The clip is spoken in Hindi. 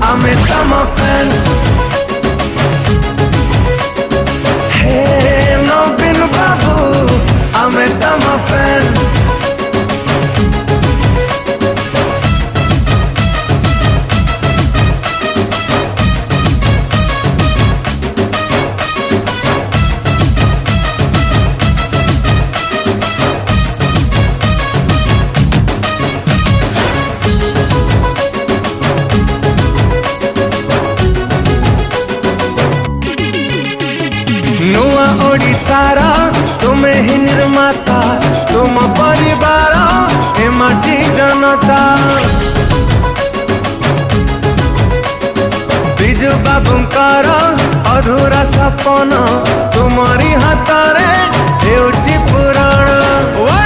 आमे तम फैन हे नवीन बाबू आमे तम फैन नुआ ओडिसारा तुम्हें ही निर्माता तुम परिवार ए माटी जनता बिजू बाबूंकर अधूरा सपन तुम्हारी हाथ